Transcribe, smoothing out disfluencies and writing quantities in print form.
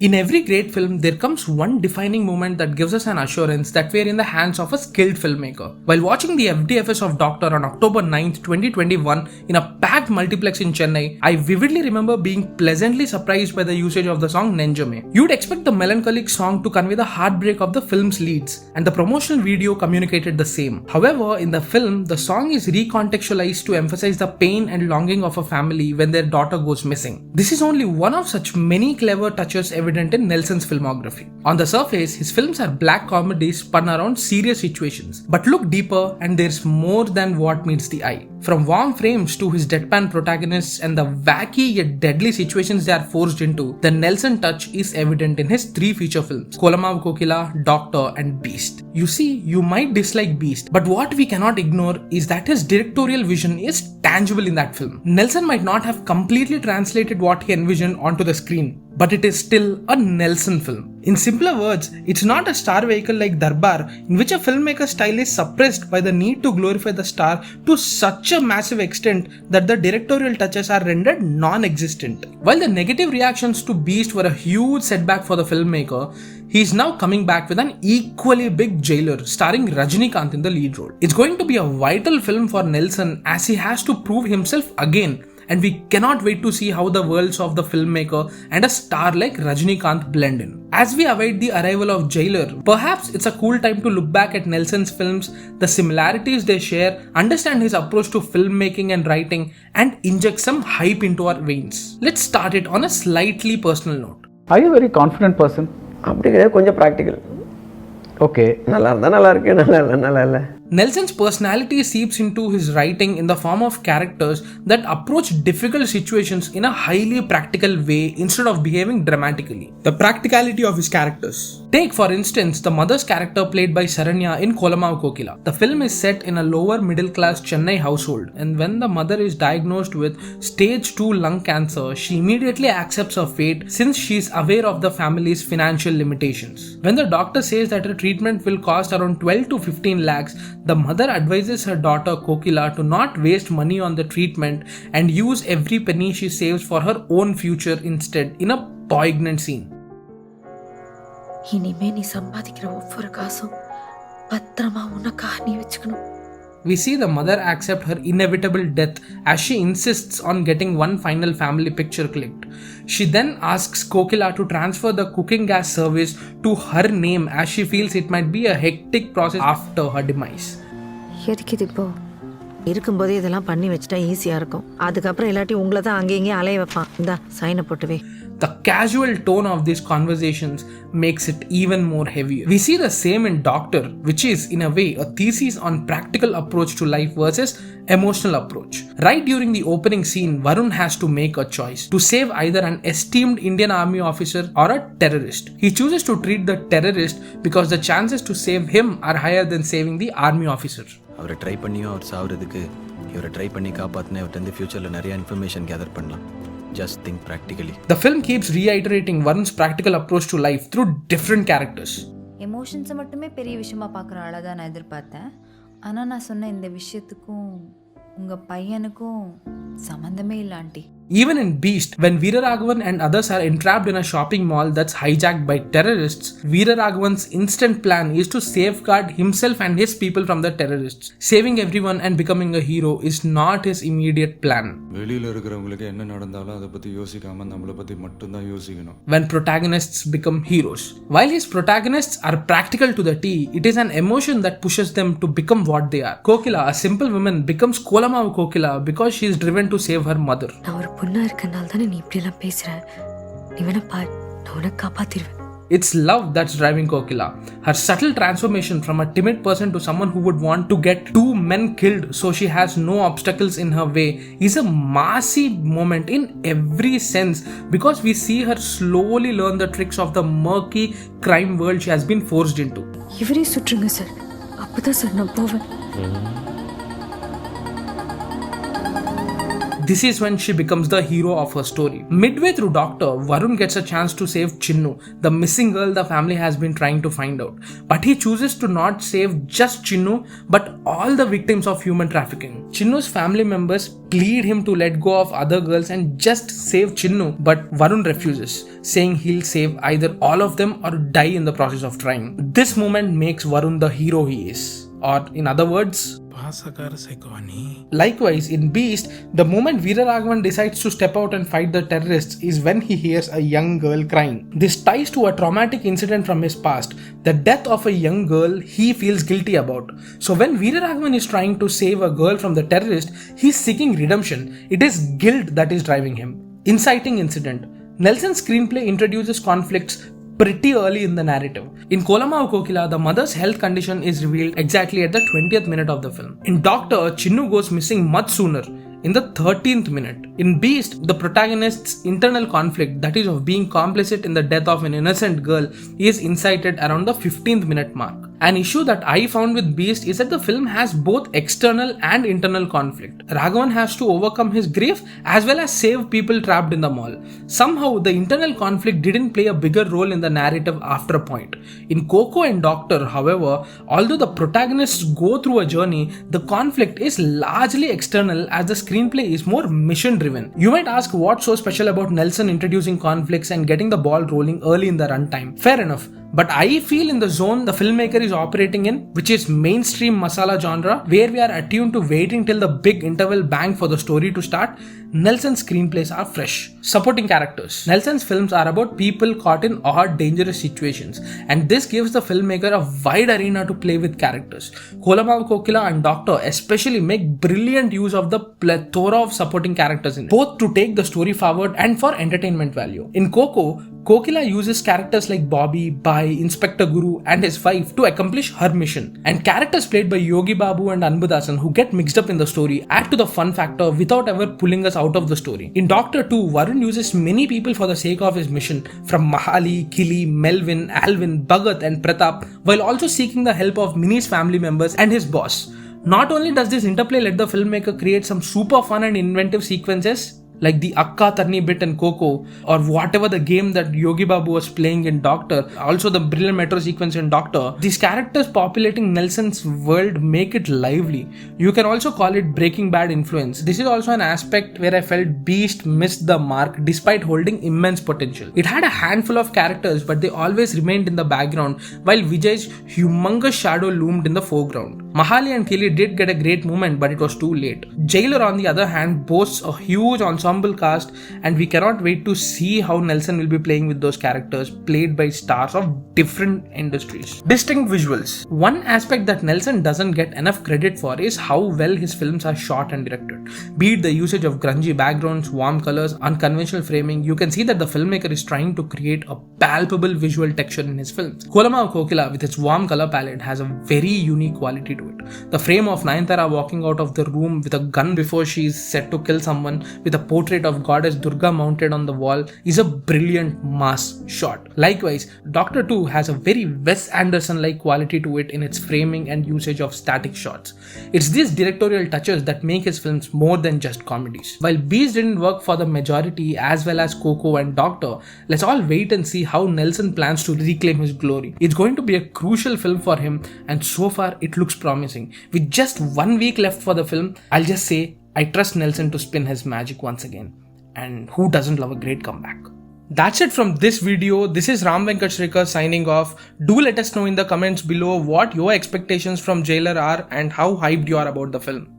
In every great film, there comes one defining moment that gives us an assurance that we are in the hands of a skilled filmmaker. While watching the FDFS of Doctor on October 9th, 2021 in a packed multiplex in Chennai, I vividly remember being pleasantly surprised by the usage of the song Nenjame. You'd expect the melancholic song to convey the heartbreak of the film's leads, and the promotional video communicated the same. However, in the film, the song is recontextualized to emphasize the pain and longing of a family when their daughter goes missing. This is only one of such many clever touches evident in Nelson's filmography. On the surface, his films are black comedies spun around serious situations. But look deeper and there's more than what meets the eye. From warm frames to his deadpan protagonists and the wacky yet deadly situations they are forced into, the Nelson touch is evident in his 3 feature films, Kolamaavu Kokila, Doctor and Beast. You see, you might dislike Beast, but what we cannot ignore is that his directorial vision is tangible in that film. Nelson might not have completely translated what he envisioned onto the screen, but it is still a Nelson film. In simpler words, it's not a star vehicle like Darbar, in which a filmmaker's style is suppressed by the need to glorify the star to such a massive extent that the directorial touches are rendered non-existent. While the negative reactions to Beast were a huge setback for the filmmaker, he is now coming back with an equally big Jailer starring Rajinikanth in the lead role. It's going to be a vital film for Nelson as he has to prove himself again, and we cannot wait to see how the worlds of the filmmaker and a star like Rajinikanth blend in. As we await the arrival of Jailer, perhaps it's a cool time to look back at Nelson's films, the similarities they share, understand his approach to filmmaking and writing, and inject some hype into our veins. Let's start it on a slightly personal note. Are you a very confident person? அப்படிங்கிறது கொஞ்சம் practical. Okay, நல்லா இருந்தால் நல்லா இருக்கு, நல்லா இல்லை நல்லா இல்லை. Nelson's personality seeps into his writing in the form of characters that approach difficult situations in a highly practical way instead of behaving dramatically. The practicality of his characters. Take for instance the mother's character played by Saranya in Kolamaavu Kokila. The film is set in a lower middle class Chennai household, and when the mother is diagnosed with stage 2 lung cancer, she immediately accepts her fate since she is aware of the family's financial limitations. When the doctor says that her treatment will cost around 12 to 15 lakhs, the mother advises her daughter Kokila to not waste money on the treatment and use every penny she saves for her own future instead in a poignant scene. இனிமே நீ சம்பாதிக்கிற ஒவ்வொரு காசும் பத்திரமா உனக்காக நீ வச்சுக்கணும். We see the mother accept her inevitable death as she insists on getting one final family picture clicked. She then asks Kokila to transfer the cooking gas service to her name as she feels it might be a hectic process after her demise. எதுக்கு இது இப்போ இருக்கும்போதே இதெல்லாம் பண்ணி வச்சுட்டா ஈஸியாக இருக்கும். அதுக்கப்புறம் இல்லாட்டி உங்களை தான் அங்கேயும் அலைய வைப்பான். இந்த சைனை போட்டுவே. The casual tone of these conversations makes it even more heavier. We see the same in Doctor, which is in a way a thesis on practical approach to life versus emotional approach. Right during the opening scene, Varun has to make a choice to save either an esteemed Indian army officer or a terrorist. He chooses to treat the terrorist because the chances to save him are higher than saving the army officer. அவரை try பண்ணியும் அவர் சாவுறதுக்கு இவரை try பண்ணி காப்பாற்றினா இவர்கிட்ட வந்து ஃபியூச்சரில் நிறைய information gather பண்ணலாம். Just think practically. The film keeps reiterating Varun's practical approach to life through different characters. எமோஷன்ஸை மட்டுமே பெரிய விஷயமா பார்க்குற ஆளை தான் நான் எதிர்பார்த்தேன். ஆனால் நான் சொன்ன இந்த விஷயத்துக்கும் உங்கள் பையனுக்கும் சம்மந்தமே இல்லை aunty. Even in Beast, when Veeraraghavan and others are entrapped in a shopping mall that's hijacked by terrorists, Veeraraghavan's instant plan is to safeguard himself and his people from the terrorists. Saving everyone and becoming a hero is not his immediate plan. வெளியில இருக்கிறவங்களுக்கு என்ன நடந்தாலும் அதை பத்தி யோசிக்காம நம்மளை பத்தி மட்டும் தான் யோசிக்கணும். When protagonists become heroes. While his protagonists are practical to the T, it is an emotion that pushes them to become what they are. Kokila, a simple woman, becomes Kolamaavu Kokila because she is driven to save her mother. பொண்ணா இருக்கனால தானே நீ இப்படி எல்லாம் பேசுற. நீ வேணா பார், நான் உன்னை காப்பாத்திடுவேன். It's love that's driving Kokila. Her subtle transformation from a timid person to someone who would want to get 2 men killed so she has no obstacles in her way is a massive moment in every sense because we see her slowly learn the tricks of the murky crime world she has been forced into. இவரே சுற்றுங்க sir, அப்பதான் sir நான் போவேன். this is when she becomes the hero of her story. Midway through Doctor, Varun gets a chance to save Chinnu, the missing girl the family has been trying to find out. But he chooses to not save just Chinnu, but all the victims of human trafficking. Chinnu's family members plead him to let go of other girls and just save Chinnu, but Varun refuses, saying he'll save either all of them or die in the process of trying. This moment makes Varun the hero he is. Or in other words, likewise, in Beast, the moment Veera Raghavan decides to step out and fight the terrorists is when he hears a young girl crying. This ties to a traumatic incident from his past, the death of a young girl he feels guilty about. So when Veera Raghavan is trying to save a girl from the terrorist, he is seeking redemption. It is guilt that is driving him. Inciting incident. Nelson's screenplay introduces conflicts pretty early in the narrative. In Kolamaavu Kokila, the mother's health condition is revealed exactly at the 20th minute of the film. In Doctor, Chinnu goes missing much sooner, in the 13th minute. In Beast, the protagonist's internal conflict, that is of being complicit in the death of an innocent girl, is incited around the 15th minute mark. An issue that I found with Beast is that the film has both external and internal conflict. Raghavan has to overcome his grief as well as save people trapped in the mall. Somehow, the internal conflict didn't play a bigger role in the narrative after a point. In Coco and Doctor, however, although the protagonists go through a journey, the conflict is largely external as the screenplay is more mission driven. You might ask what's so special about Nelson introducing conflicts and getting the ball rolling early in the runtime. Fair enough. But I feel in the zone the filmmaker is operating in, which is mainstream masala genre, where we are attuned to waiting till the big interval bang for the story to start, Nelson's screenplays are fresh. Supporting characters. Nelson's films are about people caught in odd, dangerous situations, and this gives the filmmaker a wide arena to play with characters. Kolamaavu Kokila and Doctor especially make brilliant use of the plethora of supporting characters in it, both to take the story forward and for entertainment value. In Coco, Kokila uses characters like Bobby, Bai, Inspector Guru and his wife to accomplish her mission. And characters played by Yogi Babu and Anbudhasan who get mixed up in the story add to the fun factor without ever pulling us out of the story. In Doctor 2, Varun uses many people for the sake of his mission, from Mahali, Kili, Melvin, Alvin, Bhagat and Pratap, while also seeking the help of Mini's family members and his boss. Not only does this interplay let the filmmaker create some super fun and inventive sequences, like the Akka Tarni bit in Coco, or whatever the game that Yogi Babu was playing in Doctor, also the brilliant metro sequence in Doctor, these characters populating Nelson's world make it lively. You can also call it Breaking Bad influence. This is also an aspect where I felt Beast missed the mark despite holding immense potential. It had a handful of characters, but they always remained in the background, while Vijay's humongous shadow loomed in the foreground. Mahali and Kili did get a great moment, but it was too late. Jailer, on the other hand, boasts a huge ensemble cast, and we cannot wait to see how Nelson will be playing with those characters played by stars of different industries. Distinct visuals. One aspect that Nelson doesn't get enough credit for is how well his films are shot and directed. Be it the usage of grungy backgrounds, warm colors, unconventional framing, you can see that the filmmaker is trying to create a palpable visual texture in his films. Kolamaavu Kokila, with its warm color palette, has a very unique quality to it. The frame of Nayanthara walking out of the room with a gun before she is set to kill someone, with a portrait of goddess Durga mounted on the wall, is a brilliant mass shot. Likewise, Doctor 2 has a very Wes Anderson-like quality to it in its framing and usage of static shots. It's these directorial touches that make his films more than just comedies. While Beast didn't work for the majority as well as Coco and Doctor, let's all wait and see how Nelson plans to reclaim his glory. It's going to be a crucial film for him, and so far it looks promising. With just 1 week left for the film, I'll just say I trust Nelson to spin his magic once again. And who doesn't love a great comeback? That's it from this video. This is Ram Venkat Srikar signing off. Do let us know in the comments below what your expectations from Jailer are and how hyped you are about the film.